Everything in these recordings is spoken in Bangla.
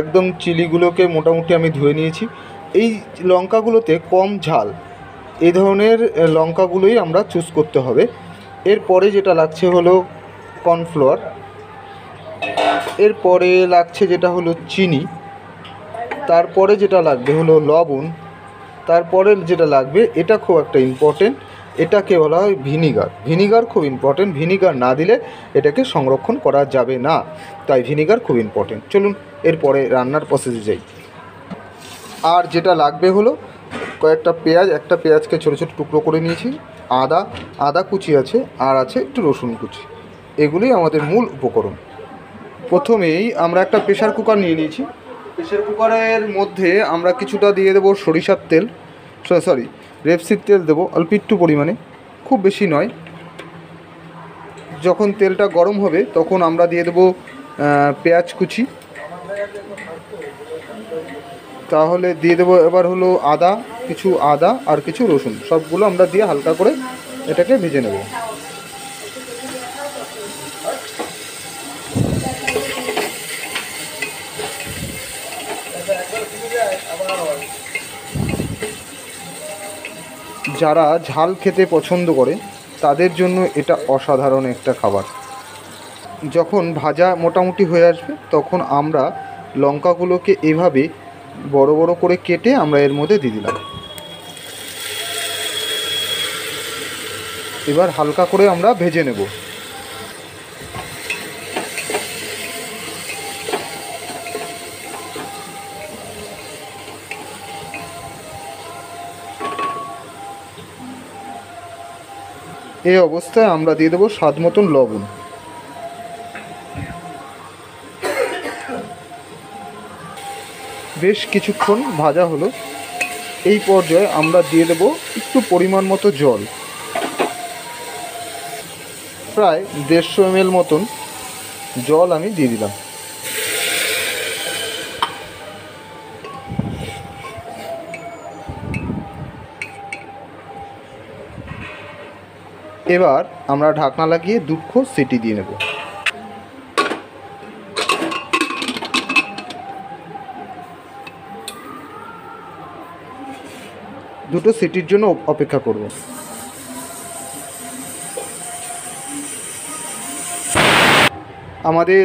একদম চিলিগুলোকে মোটামুটি আমি ধুয়ে নিয়েছি। এই লঙ্কাগুলোতে কম ঝাল, এই ধরনের লঙ্কাগুলোই আমরা চুজ করতে হবে। এরপরে যেটা লাগছে হলো কর্নফ্লাওয়ার, এরপরে লাগছে যেটা হলো চিনি, তারপরে যেটা লাগবে হলো লবণ, তারপরে যেটা লাগবে এটা খুব একটা ইম্পর্টেন্ট, এটাকে বলা হয় ভিনিগার। ভিনিগার খুব ইম্পর্টেন্ট, ভিনিগার না দিলে এটাকে সংরক্ষণ করা যাবে না, তাই ভিনিগার খুব ইম্পর্টেন্ট। চলুন এরপরে রান্নার প্রসেসে যাই। আর যেটা লাগবে হলো কয়েকটা পেঁয়াজ, একটা পেঁয়াজকে ছোটো ছোটো টুকরো করে নিয়েছি, আদা কুচি আছে, আর আছে একটু রসুন কুচি। এগুলি আমাদের মূল উপকরণ। প্রথমেই আমরা একটা প্রেশার কুকার নিয়ে নিয়েছি। প্রেশার কুকারের মধ্যে আমরা কিছুটা দিয়ে দেবো সরিষার তেল, রেপসিড তেল দেবো অল্প একটু পরিমাণে, খুব বেশি নয়। যখন তেলটা গরম হবে তখন আমরা দিয়ে দেবো পেঁয়াজ কুচি, তাহলে দিয়ে দেবো এবার হলো কিছু আদা আর কিছু রসুন, সবগুলো আমরা দিয়ে হালকা করে এটাকে ভেজে নেব। যারা ঝাল খেতে পছন্দ করে তাদের জন্য এটা অসাধারণ একটা খাবার। যখন ভাজা মোটামুটি হয়ে আসবে তখন আমরা লঙ্কাগুলোকে এভাবে বড় বড় করে কেটে আমরা এর মধ্যে দিয়ে দিলাম। এবার হালকা করে আমরা ভেজে নেব। এই অবস্থায় আমরা দিয়ে দেবো স্বাদ মতন লবণ। বেশ কিছুক্ষণ ভাজা হলো, এই পর্যায়ে আমরা দিয়ে দেবো একটু পরিমাণ মতো জল, প্রায় 150 ml মতন জল আমি দিয়ে দিলাম। এবার আমরা ঢাকনা লাগিয়ে 2 সিটি দিয়ে নেব। দুটো সিটির জন্য অপেক্ষা করব। আমাদের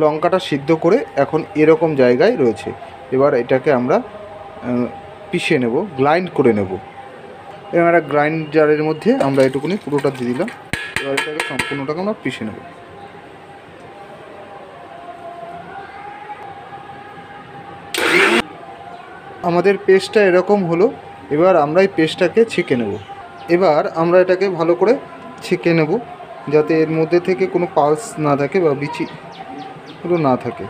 লঙ্কাটা সিদ্ধ করে এখন এরকম জায়গায় রয়েছে। এবার এটাকে আমরা পিষে নেব, গ্রাইন্ড করে নেব। এবার একটা গ্রাইন্ডারের মধ্যে আমরা এটুকুনি পুরোটা দিয়ে দিলাম। এবার এটাকে সম্পূর্ণটাকে আমরা পিষে নেব। আমাদের পেস্টটা এরকম হলো। এবার আমরা এই পেস্টটাকে ছেঁকে নেব। এবার আমরা এটাকে ভালো করে ছেঁকে নেব, যাতে এর মধ্যে থেকে কোনো পালস না থাকে বা বিচিগুলো না থাকে।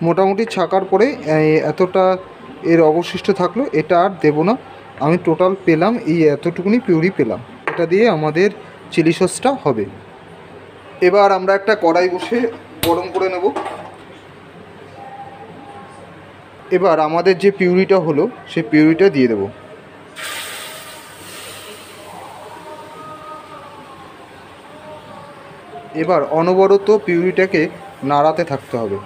মোটামুটি ছাকার পরে এতটা এর অবশিষ্ট থাকলো, এটা আর দেবো না। আমি টোটাল পেলাম এই এতটুকুনি পিউরি পেলাম, এটা দিয়ে আমাদের চিলি সসটা হবে। এবার আমরা একটা কড়াই বসে গরম করে নেব। এবার আমাদের যে পিউরিটা হলো সেই পিউরিটা দিয়ে দেব। এবার অনবরত পিউরিটাকে নাড়াতে থাকতে হবে।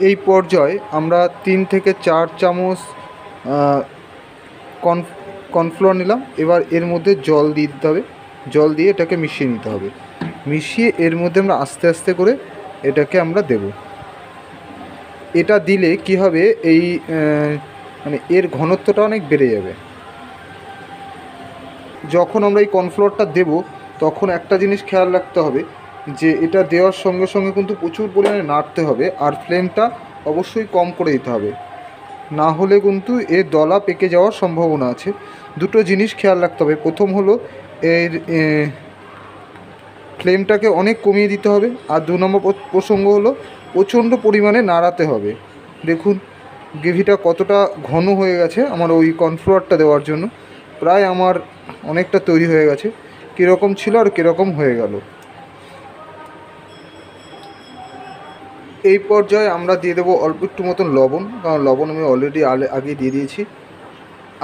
এই পর্যায়ে আমরা 3 থেকে 4 চামচ কর্নফ্লোর নিলাম। এবার এর মধ্যে জল দিয়ে দিতে হবে, জল দিয়ে এটাকে মিশিয়ে নিতে হবে। মিশিয়ে এর মধ্যে আমরা আস্তে আস্তে করে এটাকে আমরা দেব। এটা দিলে কি হবে, এই মানে এর ঘনত্বটা অনেক বেড়ে যাবে। যখন আমরা এই কর্নফ্লোরটা দেব তখন একটা জিনিস খেয়াল রাখতে হবে যে এটা দেওয়ার সঙ্গে সঙ্গে কিন্তু প্রচুর পরিমাণে নাড়তে হবে, আর ফ্লেমটা অবশ্যই কম করে দিতে হবে, না হলে কিন্তু এর দলা পেকে যাওয়ার সম্ভাবনা আছে। দুটো জিনিস খেয়াল রাখতে হবে। প্রথম হলো এর ফ্লেমটাকে অনেক কমিয়ে দিতে হবে, আর 2 নম্বর প্রসঙ্গ হলো প্রচণ্ড পরিমাণে নাড়াতে হবে। দেখুন গ্রেভিটা কতটা ঘন হয়ে গেছে আমার ওই কর্নফ্লোরটা দেওয়ার জন্য। প্রায় আমার অনেকটা তৈরি হয়ে গেছে। কীরকম ছিল আর কীরকম হয়ে গেল। এই পর্যায়ে আমরা দিয়ে দেবো অল্প একটু মতন লবণ, কারণ লবণ আমি অলরেডি আগে দিয়ে দিয়েছি।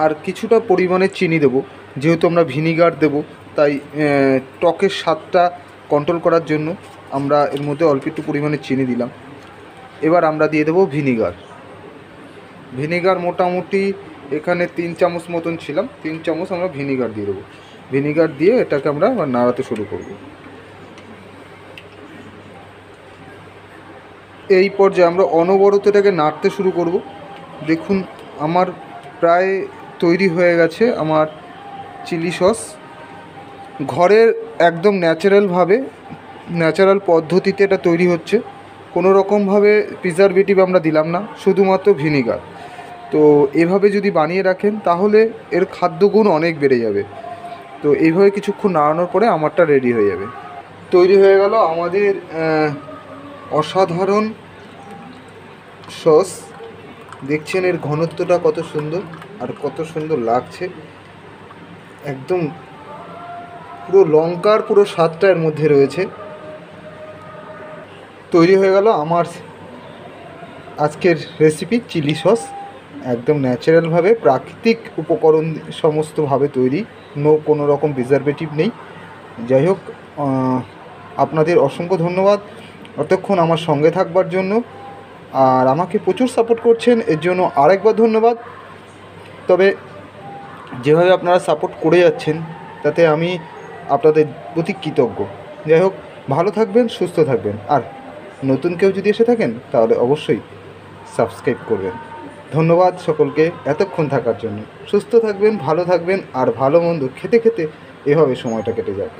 আর কিছুটা পরিমাণে চিনি দেবো, যেহেতু আমরা ভিনিগার দেবো তাই টকের স্বাদটা কন্ট্রোল করার জন্য আমরা এর মধ্যে অল্প একটু পরিমাণে চিনি দিলাম। এবার আমরা দিয়ে দেবো ভিনিগার। ভিনিগার মোটামুটি এখানে 3 চামচ মতন ছিলাম, 3 চামচ আমরা ভিনিগার দিয়ে দেবো। ভিনিগার দিয়ে এটাকে আমরা নাড়াতে শুরু করব। এই পর্যায়ে আমরা অনবরত এটাকে নাড়তে শুরু করব। দেখুন আমার প্রায় তৈরি হয়ে গেছে আমার চিলি সস। ঘরের একদম ন্যাচারাল পদ্ধতিতে এটা তৈরি হচ্ছে, কোনো রকমভাবে প্রিজারভেটিভ আমরা দিলাম না, শুধুমাত্র ভিনিগার। তো এভাবে যদি বানিয়ে রাখেন তাহলে এর খাদ্যগুণ অনেক বেড়ে যাবে। তো এইভাবে কিছুক্ষণ নাড়ানোর পরে আমারটা রেডি হয়ে যাবে। তৈরি হয়ে গেল আমাদের অসাধারণ সস। দেখছেন এর ঘনত্বটা কত সুন্দর আর কত সুন্দর লাগছে, একদম পুরো লঙ্কার পুরো স্বাদটা এর মধ্যে রয়েছে। তৈরি হয়ে গেল আমার আজকের রেসিপি চিলি সস, একদম ন্যাচারালভাবে প্রাকৃতিক উপকরণ সমস্তভাবে তৈরি, কোনো রকম প্রিজারভেটিভ নেই। যাই হোক, আপনাদের অসংখ্য ধন্যবাদ এতক্ষণ আমার সঙ্গে থাকবার জন্য, আর আমাকে প্রচুর সাপোর্ট করছেন, এর জন্য আরেকবার ধন্যবাদ। তবে যেভাবে আপনারা সাপোর্ট করে যাচ্ছেন তাতে আমি আপনাদের প্রতি কৃতজ্ঞ। যাই হোক, ভালো থাকবেন, সুস্থ থাকবেন, আর নতুন কেউ যদি এসে থাকেন তাহলে অবশ্যই সাবস্ক্রাইব করবেন। ধন্যবাদ সকলকে এতক্ষণ থাকার জন্য। সুস্থ থাকবেন, ভালো থাকবেন, আর ভালো মন্দ খেতে খেতে এভাবে সময়টা কেটে যাক।